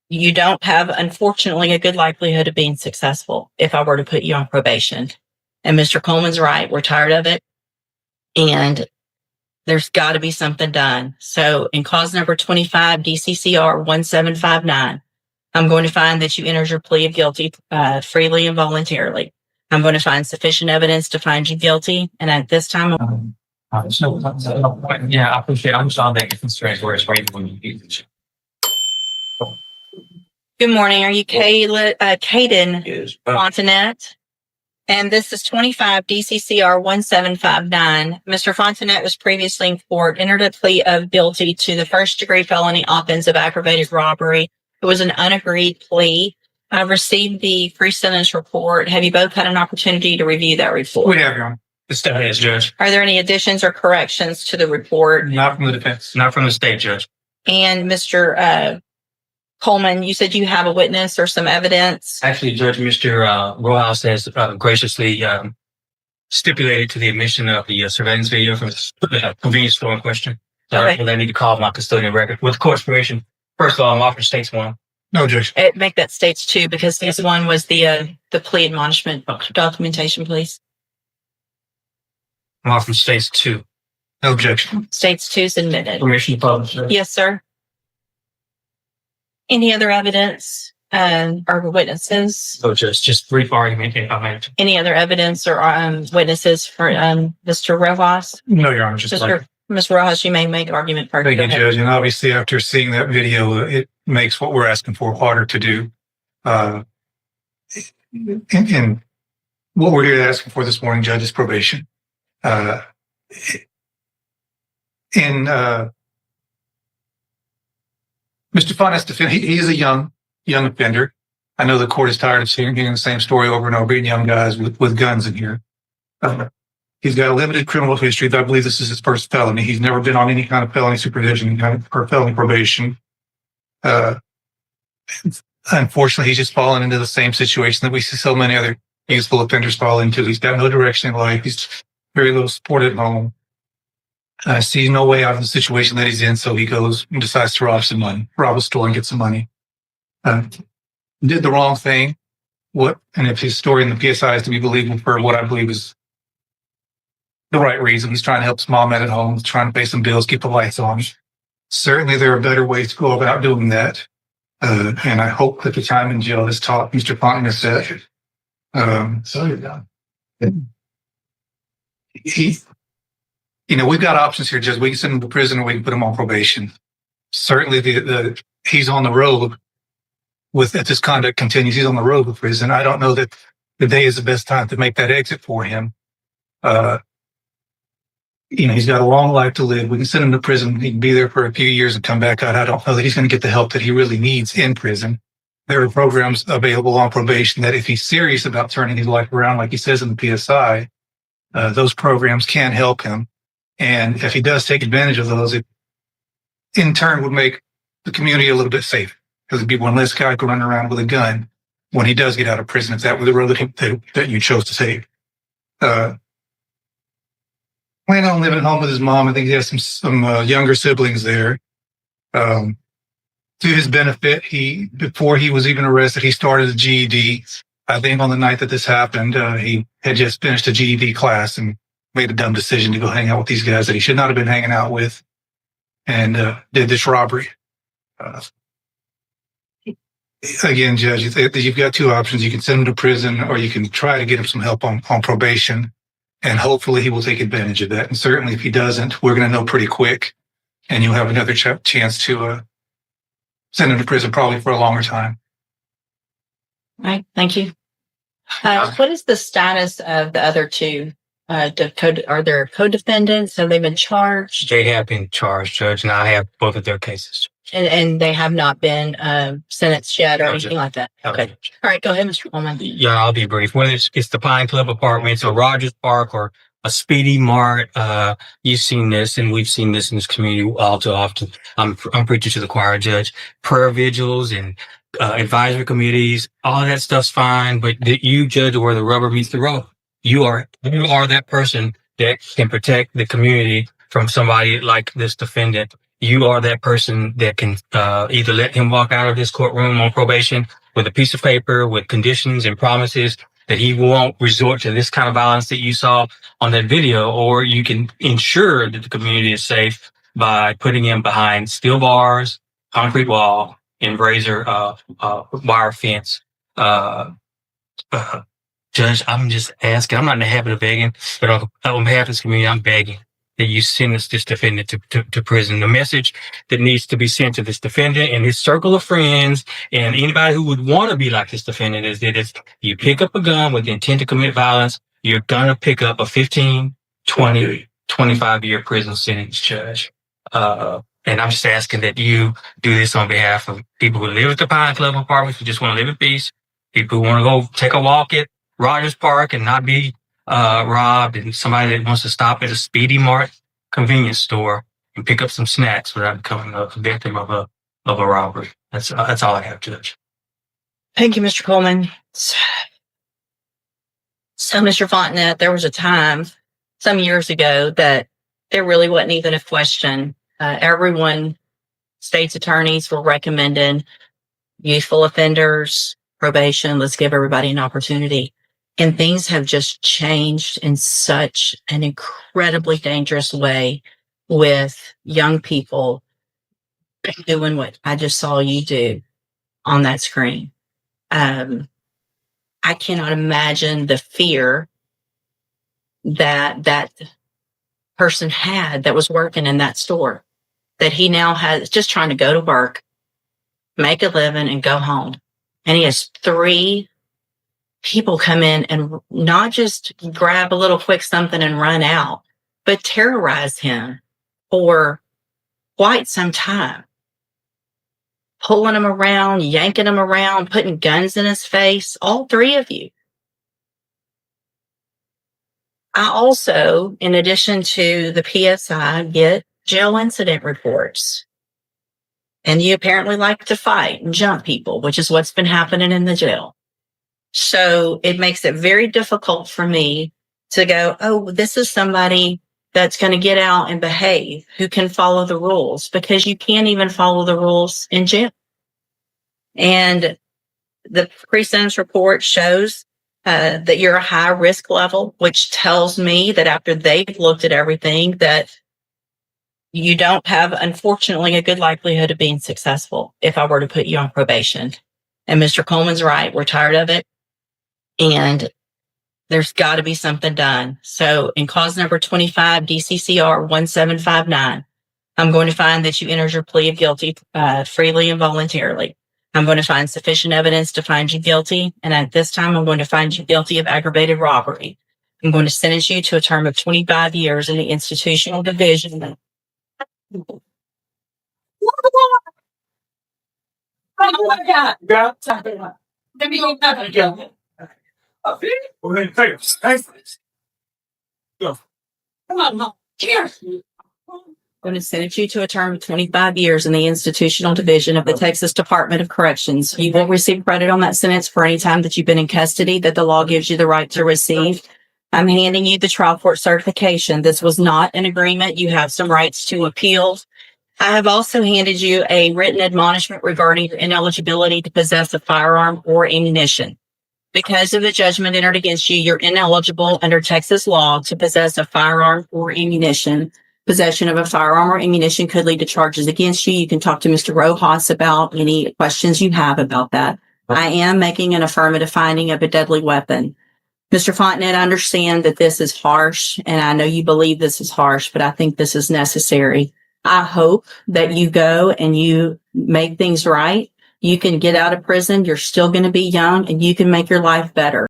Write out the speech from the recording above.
you don't have, unfortunately, a good likelihood of being successful if I were to put you on probation. And Mr. Coleman's right. We're tired of it. And there's got to be something done. So in cause number 25, DCCR 1759, I'm going to find that you entered your plea of guilty freely and voluntarily. I'm going to find sufficient evidence to find you guilty. And at this time, yeah, I appreciate it. I'm just on that constraints where it's right when you need. good morning. Are you Caden Yes. Fontanet? And this is 25 DCCR 1759. Mr. Fontanet was previously in court, entered a plea of guilty to the first-degree felony offense of aggravated robbery. It was an unagreed plea. I've received the pre-sentence report. Have you both had an opportunity to review that report? We have, Your Honor. The state has, Judge. Are there any additions or corrections to the report? Not from the defense, not from the state, Judge. And Mr. Coleman, you said you have a witness or some evidence. Actually, Judge, Mr. Rojas has graciously stipulated to the admission of the surveillance video from the convenience store in question. So Okay. I need to call my custodian record with court's permission. First of all, I'm offering states one. No, Judge. Make that states two, because this one was the plea admonishment documentation, please. I'm offering states two. No objection. States two is admitted. Permission to publish. Yes, sir. Any other evidence or witnesses? So just brief argument if I may. Any other evidence or witnesses for Mr. Rojas? No, Your Honor, just like. Mr. Rojas, you may make argument. Thank you, Judge. And obviously, after seeing that video, it makes what we're asking for harder to do. And what we're here asking for this morning, Judge, is probation. Mr. Fontainet's defense, he is a young offender. I know the court is tired of hearing the same story over and over, young guys with guns in here. He's got a limited criminal history. I believe this is his first felony. He's never been on any kind of felony supervision or felony probation. Unfortunately, he's just fallen into the same situation that we see so many other youthful offenders fall into. He's got no direction in life. He's very little support at home. Sees no way out of the situation that he's in, so he goes and decides to rob a store and get some money. Did the wrong thing. And if his story in the PSI is to be believable for what I believe is the right reason, he's trying to help his mom out at home, he's trying to pay some bills, keep the lights on. Certainly, there are better ways to go about doing that. And I hope that the time in jail has taught Mr. Fontanet that. So you're done. We've got options here, Judge. We can send him to prison or we can put him on probation. Certainly, he's on the road if this conduct continues, he's on the road with prison. I don't know that the day is the best time to make that exit for him. He's got a long life to live. We can send him to prison. He can be there for a few years and come back out. I don't know that he's going to get the help that he really needs in prison. There are programs available on probation that if he's serious about turning his life around, like he says in the PSI, those programs can help him. And if he does take advantage of those, it in turn would make the community a little bit safer, because there'd be one less guy running around with a gun when he does get out of prison, if that were the road that you chose to take. Planning on living at home with his mom. I think he has some younger siblings there. To his benefit, before he was even arrested, he started a GED. I think on the night that this happened, he had just finished a GED class and made a dumb decision to go hang out with these guys that he should not have been hanging out with, and did this robbery. Again, Judge, you've got two options. You can send him to prison, or you can try to get him some help on probation. And hopefully he will take advantage of that. And certainly if he doesn't, we're going to know pretty quick. And you'll have another chance to send him to prison probably for a longer time. All right. Thank you. What is the status of the other two? Are there co-defendants? Have they been charged? They have been charged, Judge, and I have both of their cases. And they have not been sentenced yet or anything like that? Okay. All right. Go ahead, Mr. Coleman. Yeah, I'll be brief. Whether it's the Pine Club Apartments or Rogers Park or a Speedy Mart, you've seen this, and we've seen this in this community all too often. I'm preaching to the choir, Judge. Prayer vigils and advisory committees, all that stuff's fine, but you judge where the rubber meets the road. You are that person that can protect the community from somebody like this defendant you are that person that can either let him walk out of this courtroom on probation with a piece of paper with conditions and promises that he won't resort to this kind of violence that you saw on that video, or you can ensure that the community is safe by putting him behind steel bars, concrete wall, and razor wire fence. Judge, I'm just asking. I'm not in the habit of begging, but on behalf of this community, I'm begging that you send this defendant to prison. The message that needs to be sent to this defendant and his circle of friends and anybody who would want to be like this defendant is that if you pick up a gun with the intent to commit violence, you're going to pick up a 15, 20, 25-year prison sentence, Judge. And I'm just asking that you do this on behalf of people who live at the Pine Club apartments who just want to live in peace, people who want to go take a walk at Rogers Park and not be robbed, and somebody that wants to stop at a Speedy Mart convenience store and pick up some snacks without becoming a victim of a robbery. That's all I have, Judge. Thank you, Mr. Coleman. So, Mr. Fontenette, there was a time some years ago that there really wasn't even a question. Everyone, state's attorneys were recommending youthful offenders, probation. Let's give everybody an opportunity. And things have just changed in such an incredibly dangerous way with young people doing what I just saw you do on that screen. I cannot imagine the fear that that person had that was working in that store, that he now has just trying to go to work, make a living, and go home. And he has 3 people come in and not just grab a little quick something and run out, but terrorize him for quite some time, pulling him around, yanking him around, putting guns in his face, all 3 of you. I also, in addition to the PSI, get jail incident reports. And you apparently like to fight and jump people, which is what's been happening in the jail. So it makes it very difficult for me to go, oh, this is somebody that's going to get out and behave, who can follow the rules, because you can't even follow the rules in jail. And the pre-sentence report shows that you're a high risk level, which tells me that after they've looked at everything, that you don't have, unfortunately, a good likelihood of being successful if I were to put you on probation. And Mr. Coleman's right. We're tired of it. And there's got to be something done. So in cause number 25, DCCR 1759, I'm going to find that you entered your plea of guilty freely and voluntarily. I'm going to find sufficient evidence to find you guilty. And at this time, I'm going to find you guilty of aggravated robbery. I'm going to sentence you to a term of 25 years in the institutional division. I'm going to sentence you to a term of 25 years in the institutional division of the Texas Department of Corrections. You will receive credit on that sentence for any time that you've been in custody that the law gives you the right to receive. I'm handing you the trial court certification. This was not an agreement. You have some rights to appeal. I have also handed you a written admonishment regarding your ineligibility to possess a firearm or ammunition. Because of the judgment entered against you, you're ineligible under Texas law to possess a firearm or ammunition. Possession of a firearm or ammunition could lead to charges against you. You can talk to Mr. Rojas about any questions you have about that. I am making an affirmative finding of a deadly weapon. Mr. Fontenette, I understand that this is harsh, and I know you believe this is harsh, but I think this is necessary. I hope that you go and you make things right. You can get out of prison. You're still going to be young, and you can make your life better.